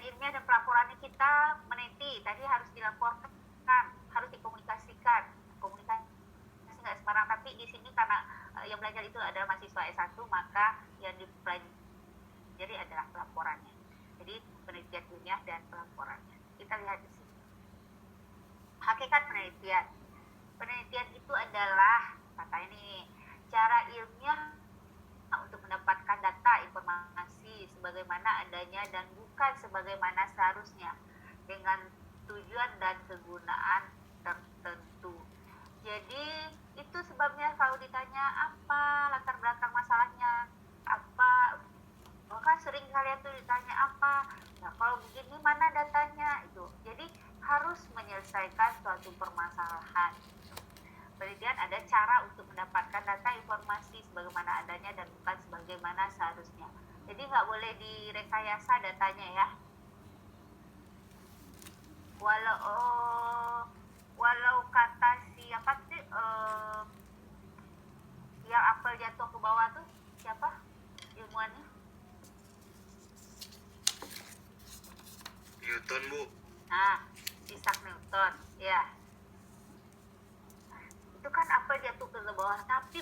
ilmiah dan pelaporannya kita meneliti, tadi harus dilaporkan, harus dikomunikasikan. Komunikasi nggak sembarang, tapi di sini karena yang belajar itu adalah mahasiswa S1, maka yang dipelajari adalah pelaporannya. Jadi penelitian ilmiah dan pelaporannya. Kita lihat di sini. Hakikat penelitian. Penelitian itu adalah, kata ini, cara ilmiah untuk mendapatkan data informasi sebagaimana adanya dan bukan sebagaimana seharusnya dengan tujuan dan kegunaan tertentu. Jadi itu sebabnya kalau ditanya apa latar belakang masalahnya, apa, bahkan sering kalian tuh ditanya apa, nah kalau begini mana datanya itu. Jadi harus menyelesaikan suatu permasalahan. Penelitian ada cara untuk mendapatkan data informasi sebagaimana adanya dan bukan sebagaimana seharusnya. Jadi nggak boleh direkayasa datanya ya. Walau kata siapa sih yang apel jatuh ke bawah tuh siapa ilmuannya? Newton, Bu. Nah, Isaac Newton, ya. Itu kan apel jatuh ke bawah, tapi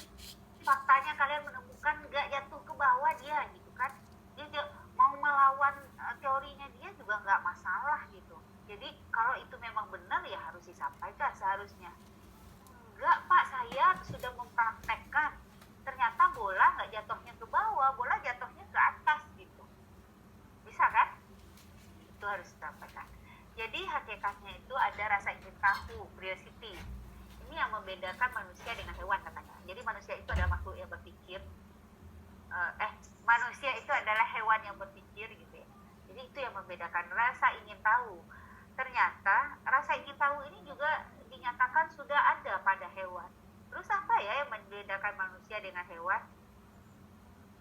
faktanya kalian menemukan nggak jatuh ke bawah dia gitu kan. Dia mau melawan teorinya dia juga nggak masalah gitu. Jadi kalau itu memang benar ya harus disampaikan seharusnya. Enggak Pak, saya sudah mempraktekkan, ternyata bola nggak jatuhnya ke bawah, bola jatuhnya ke atas gitu. Bisa kan? Itu harus disampaikan. Jadi hakikatnya itu ada rasa ingin tahu, curiosity. Ini yang membedakan manusia dengan hewan katanya. Jadi manusia itu adalah makhluk yang berpikir. Manusia itu adalah hewan yang berpikir gitu ya. Jadi itu yang membedakan rasa ingin tahu. Ternyata rasa ingin tahu ini juga dinyatakan sudah ada pada hewan. Terus apa ya yang membedakan manusia dengan hewan?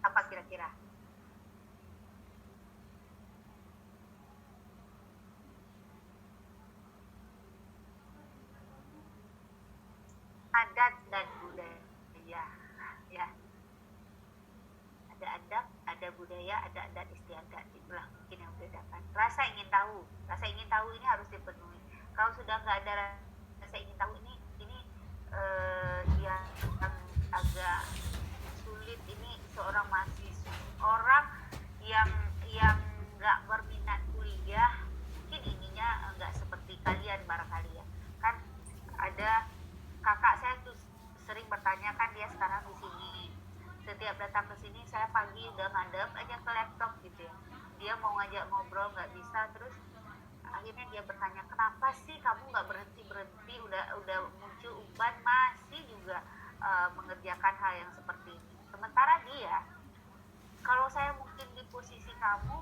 Apa kira-kira? Adat dan budaya ya. Ada adat, ada budaya, ada adat istiadat. Itulah mungkin yang membedakan. Rasa ingin tahu ini harus dipenuhi. Kalau sudah nggak ada rasa ingin tahu ini yang agak sulit. Ini seorang mahasiswa, orang yang nggak berminat kuliah, mungkin ininya nggak seperti kalian barangkali ya. Kan ada kakak saya tuh sering bertanya, kan dia sekarang di sini, setiap datang ke sini saya pagi udah ngadep aja ke laptop gitu ya, dia mau ngajak ngobrol nggak bisa. Terus akhirnya dia bertanya, kenapa sih kamu nggak berhenti udah muncul uban masih juga mengerjakan hal yang seperti ini. Sementara dia, kalau saya mungkin di posisi kamu,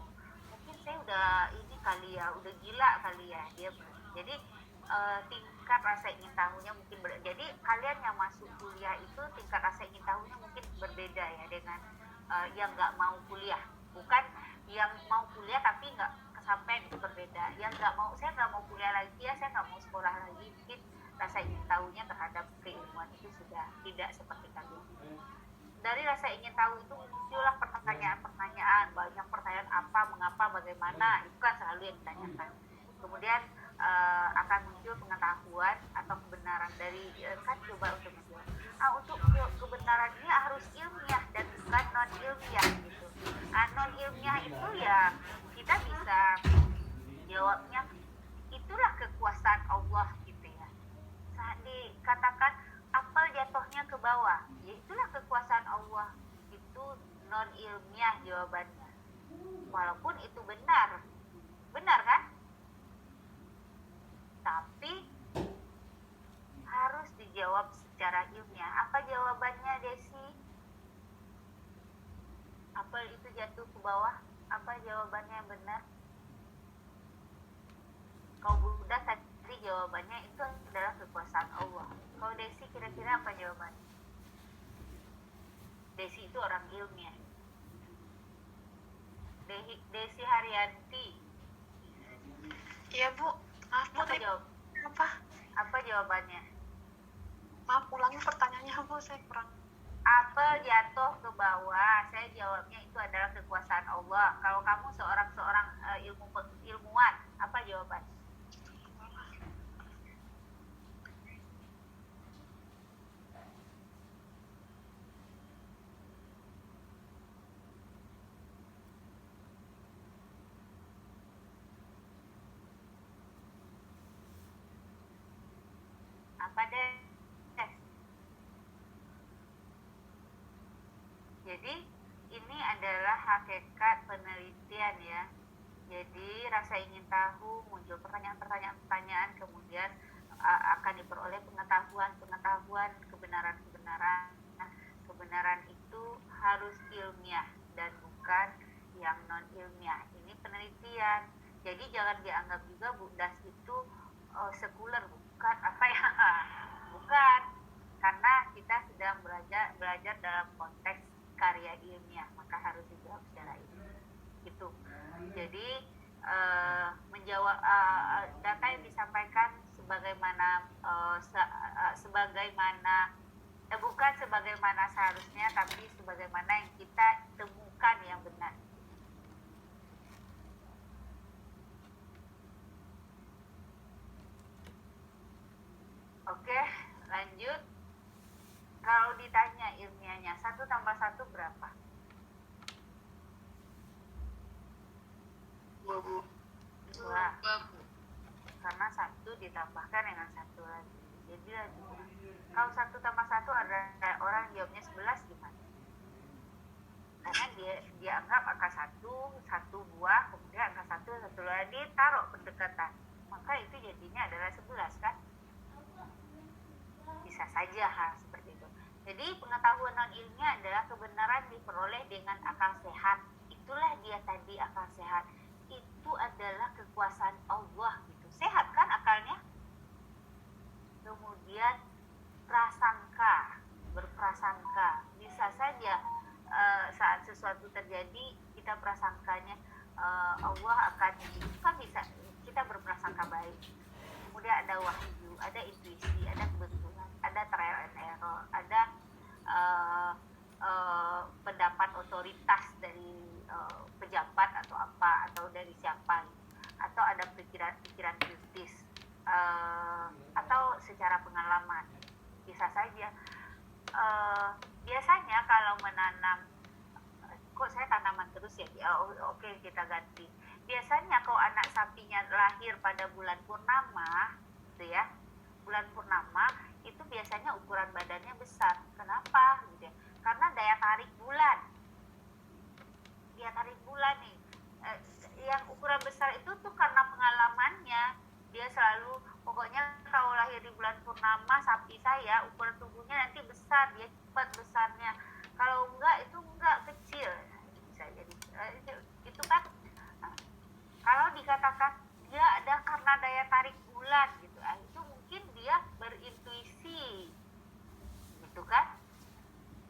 mungkin saya udah ini kali ya, udah gila kali ya dia. Jadi tingkat rasa ingin tahunya mungkin jadi kalian yang masuk kuliah itu tingkat rasa ingin tahunya mungkin berbeda ya dengan yang nggak mau kuliah. Bukan yang mau kuliah tapi nggak kesampaian, itu berbeda. Yang nggak mau, saya nggak mau kuliah lagi ya, saya nggak mau sekolah lagi, mungkin rasa ingin tahunya terhadap keilmuan itu sudah tidak seperti kalian. Dari rasa ingin tahu itu muncullah pertanyaan-pertanyaan, banyak pertanyaan, apa, mengapa, bagaimana, itu kan selalu yang ditanyakan. Kemudian akan muncul pengetahuan atau kebenaran dari kan coba untuk menjawab. Untuk kebenaran ini harus ilmiah dan bukan non ilmiah gitu. Non ilmiah itu ya kita bisa jawabnya itulah kekuasaan Allah gitu ya. Saat dikatakan apel jatuhnya ke bawah, ya itulah kekuasaan Allah. Itu non ilmiah jawabannya. Walaupun itu benar kan? Tapi harus dijawab secara ilmiah. Apa jawabannya, Desi? Apel itu jatuh ke bawah, apa jawabannya yang benar? Kalau Buddha tadi jawabannya itu adalah kekuasaan Allah. Kalau Desi kira-kira apa jawabannya? Desi itu orang ilmiah. Desi Haryanti. Iya Bu, maaf Bu. Apa jawabannya? Maaf, ulangi pertanyaannya Bu, saya kurang. Apel jatuh ke bawah, saya jawabnya itu adalah kekuasaan Allah. Kalau kamu seorang jawaban. Apa deh? Jadi ini adalah hakikat penelitian ya. Jadi rasa ingin tahu, muncul pertanyaan-pertanyaan, kemudian akan diperoleh pengetahuan, kebenaran-kebenaran. Kebenaran itu harus ilmiah dan bukan yang non ilmiah. Ini penelitian. Jadi jangan dianggap juga BUDAS itu sekuler, bukan apa ya? Bukan. Karena kita sedang belajar dalam konteks karya ilmiah, maka harus dijawab secara ilmiah. Gitu. Jadi menjawab data yang disampaikan sebagaimana bukan sebagaimana seharusnya, tapi sebagaimana yang kita temukan yang benar. Oke, lanjut. Kalau ditanya ilmiahnya, 1 tambah 1 berapa? 2. Karena 1 ditambahkan dengan 1 lagi. Jadi kalau 1 tambah 1 ada orang jawabnya 11 gimana? Karena dia anggap angka 1 buah, kemudian angka 1 lagi taruh pendekatan. Maka itu jadinya adalah 11 kan? Bisa saja seperti itu. Jadi pengetahuan non ilmiah adalah kebenaran diperoleh dengan akal sehat. Itulah dia tadi akal sehat. Itu adalah kekuasaan Allah gitu. Sehat kan akalnya? Kemudian berprasangka. Bisa saja saat sesuatu terjadi kita prasangkanya Allah akan, kan bisa kita berprasangka baik. Kemudian ada wahyu, ada intuisi, ada kebetulan, ada trial and error, ada pendapat otoritas dari pejabat atau apa, atau dari siapa, atau ada pikiran kritis, atau secara pengalaman. Bisa saja. Biasanya kalau menanam, kok saya tanaman terus ya? Oke, kita ganti. Biasanya kalau anak sapinya lahir pada bulan purnama, gitu ya, bulan purnama itu biasanya ukuran badannya besar. Kenapa? Gitu ya. Karena daya tarik bulan nih, yang ukuran besar itu tuh karena pengalamannya. Dia selalu, pokoknya kalau lahir di bulan purnama sapi saya, ukuran tubuhnya nanti besar, dia cepat besarnya. Kalau enggak, itu enggak, kecil. Bisa jadi itu kan. Nah, kalau dikatakan dia ada karena daya tarik bulan gitu, itu mungkin dia berintuisi gitu kan,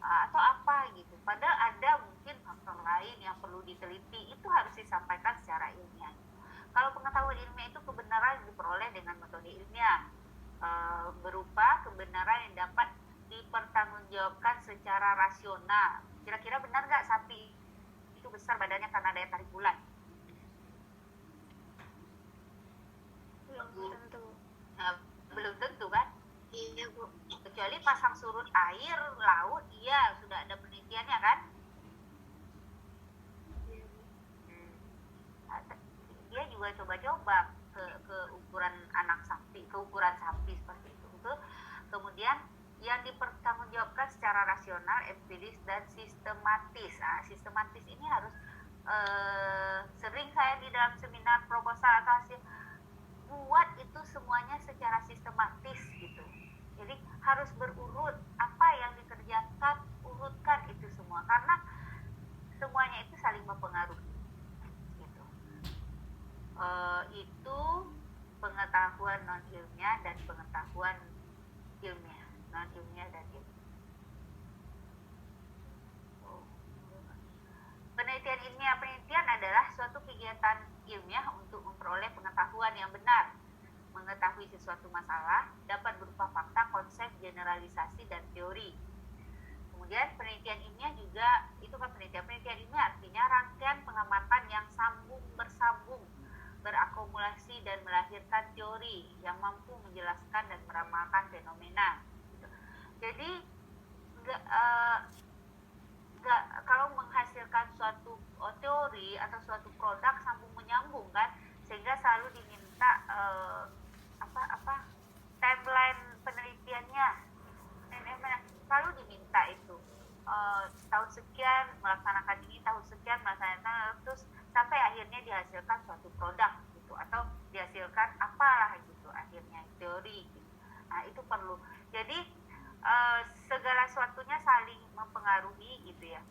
atau apa gitu. Padahal ada mungkin faktor lain yang perlu diteliti, itu harus disampaikan secara ilmiah. Kalau pengetahuan ilmiah itu kebenaran yang diperoleh dengan metode ilmiah, berupa kebenaran yang dapat dipertanggungjawabkan secara rasional. Kira-kira benar nggak sapi itu besar badannya karena daya tarik bulan? Belum tentu. Belum tentu kan? Iya, Bu. Kecuali pasang surut air laut, iya sudah ada penelitiannya kan? Dia juga coba-coba ke ukuran ukuran sapi seperti itu. Kemudian yang dipertanggungjawabkan secara rasional, empiris, dan sistematis. Nah, sistematis ini harus sering saya di dalam seminar proposal atau hasil buat itu semuanya secara sistematis gitu. Jadi harus berurut, apa yang dikerjakan, urutkan itu semua, karena semuanya itu saling mempengaruhi gitu. Itu pengetahuan non ilmiah dan pengetahuan ilmiah, non ilmiah dan ilmiah. Penelitian adalah suatu kegiatan ilmiah untuk memperoleh pengetahuan yang benar, mengetahui sesuatu masalah, dapat berupa fakta, konsep, generalisasi, dan teori. Kemudian penelitian ilmiah juga, itu kan penelitian ilmiah artinya rangkaian pengamatan yang bersambung, terakumulasi dan melahirkan teori yang mampu menjelaskan dan meramalkan fenomena. Gitu. Jadi kalau menghasilkan suatu teori atau suatu produk sambung menyambung kan, sehingga selalu diminta timeline penelitiannya, selalu diminta itu tahun sekian melaksanakan ini, tahun sekian melaksanakan, terus sampai akhirnya dihasilkan suatu produk gitu, atau dihasilkan apalah gitu akhirnya teori gitu. Nah itu perlu. Jadi segala sesuatunya saling mempengaruhi gitu ya.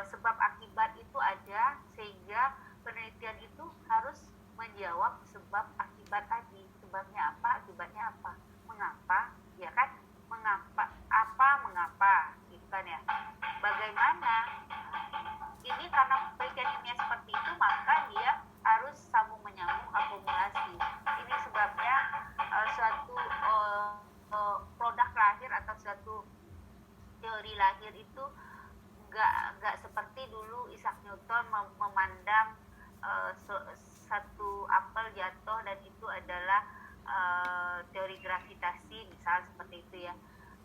Sebab akibat itu ada, sehingga penelitian itu harus menjawab sebab akibat tadi. Sebabnya apa, akibatnya apa, mengapa, ya kan? Mengapa gitu kan ya. Bagaimana ini, karena penelitian ilmiah seperti itu, maka dia harus sambung menyambung, akumulasi. Ini sebabnya suatu produk lahir atau suatu teori lahir itu nggak seperti dulu Isaac Newton memandang satu apel jatuh dan itu adalah teori gravitasi, misal seperti itu ya.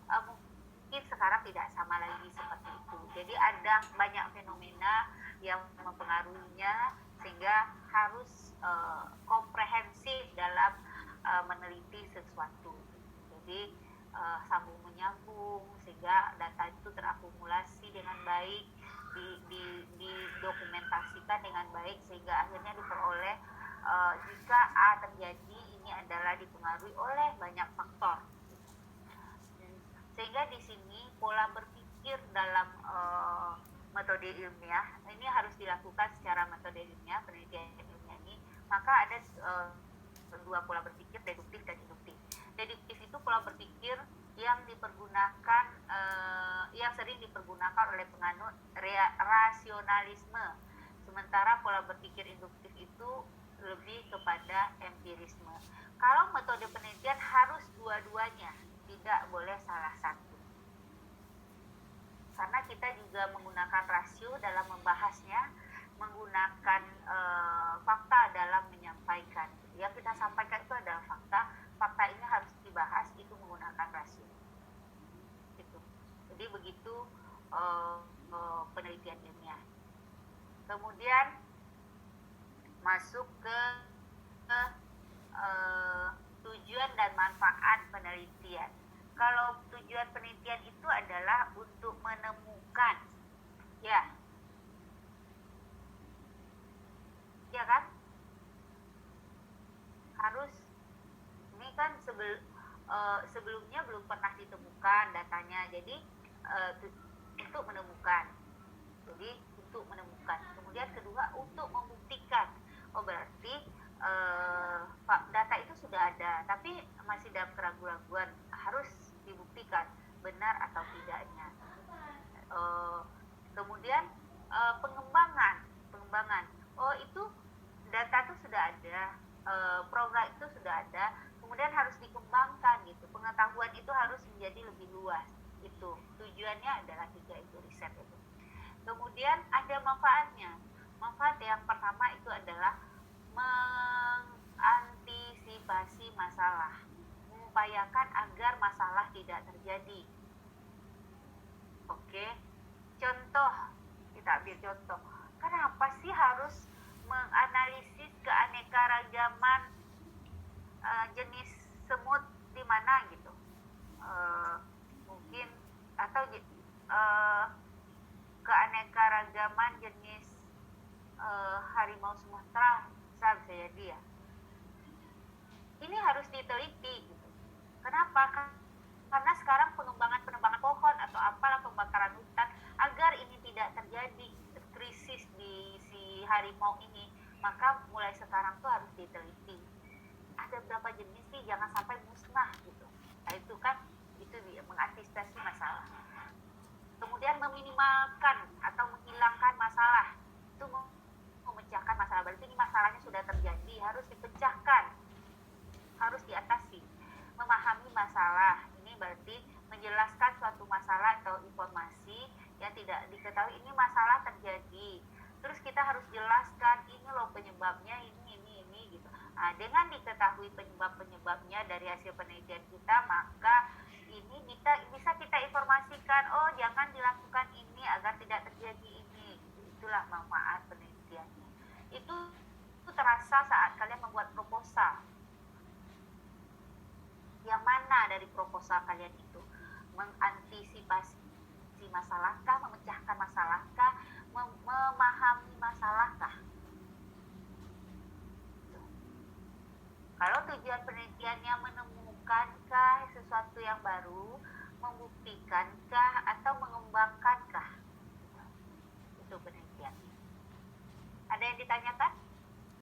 Mungkin sekarang tidak sama lagi seperti itu. Jadi ada banyak fenomena yang mempengaruhinya, sehingga harus komprehensif dalam meneliti sesuatu. Jadi sambung menyambung, sehingga data itu terakumulasi dengan baik, didokumentasikan dengan baik, sehingga akhirnya diperoleh jika A terjadi, ini adalah dipengaruhi oleh banyak faktor. Sehingga di sini pola berpikir dalam metode ilmiah ini harus dilakukan secara metode ilmiah, penelitian ilmiah ini. Maka ada dua pola berpikir, deduktif dan induktif. Deduktif itu pola berpikir yang dipergunakan, yang sering dipergunakan oleh penganut rasionalisme. Sementara pola berpikir induktif itu lebih kepada empirisme. Kalau metode penelitian harus dua-duanya, tidak boleh salah satu. Karena kita juga menggunakan rasio dalam membahasnya, menggunakan fakta dalam menyampaikan. Yang kita sampaikan itu adalah fakta. Fakta ini harus dibahas itu menggunakan rasio. Gitu. Jadi begitu penelitian ilmiah. Kemudian masuk ke tujuan dan manfaat penelitian. Kalau tujuan penelitian itu adalah untuk menemukan, ya kan? Harus, ini kan sebelumnya belum pernah ditemukan datanya, jadi untuk menemukan. Jadi untuk menemukan. Kemudian kedua, untuk membuktikan. Oh berarti data itu sudah ada, tapi masih dalam keraguan-raguan, harus dibuktikan benar atau tidaknya. Kemudian pengembangan. Oh itu data itu sudah ada, program itu sudah ada, kemudian harus dikembangkan gitu. Pengetahuan itu harus menjadi lebih luas. Itu tujuannya adalah 3 itu, riset itu. Kemudian ada manfaatnya. Manfaat yang pertama itu adalah mengantisipasi masalah, mengupayakan agar masalah tidak terjadi. Oke, contoh, kita ambil contoh. Kenapa sih harus menganalisis keanekaragaman jenis semut di mana gitu? Mungkin atau keanekaragaman jenis harimau Sumatera, misal bisa jadi ya. Ini harus diteliti gitu. Kenapa? Karena sekarang pengembangan pohon atau apalah pembakaran hutan, agar ini tidak terjadi krisis di si harimau ini, maka mulai sekarang tuh harus diteliti. Ada berapa jenis sih, jangan sampai musnah gitu. Nah itu kan, itu dia mengantisipasi masalah. Kemudian meminimalkan atau menghilangkan masalah, itu memecahkan masalah. Berarti ini masalahnya sudah terjadi, harus dipecahkan, harus diatasi. Memahami masalah, ini berarti menjelaskan suatu masalah atau informasi yang tidak diketahui, ini masalah terjadi. Terus kita harus jelaskan, ini loh penyebabnya, ini gitu. Nah, dengan diketahui penyebab-penyebabnya dari hasil penelitian kita, maka ini bisa kita informasikan, oh jangan dilakukan ini agar tidak terjadi ini. Itulah manfaat penelitiannya. Itu terasa saat kalian membuat proposal. Yang mana dari proposal kalian itu mengantisipasi masalahkah, memecahkan masalahkah, memahami masalahkah? Kalau tujuan penelitiannya menemukankah sesuatu yang baru, membuktikankah, atau mengembangkankah? Itu penelitiannya. Ada yang ditanyakan?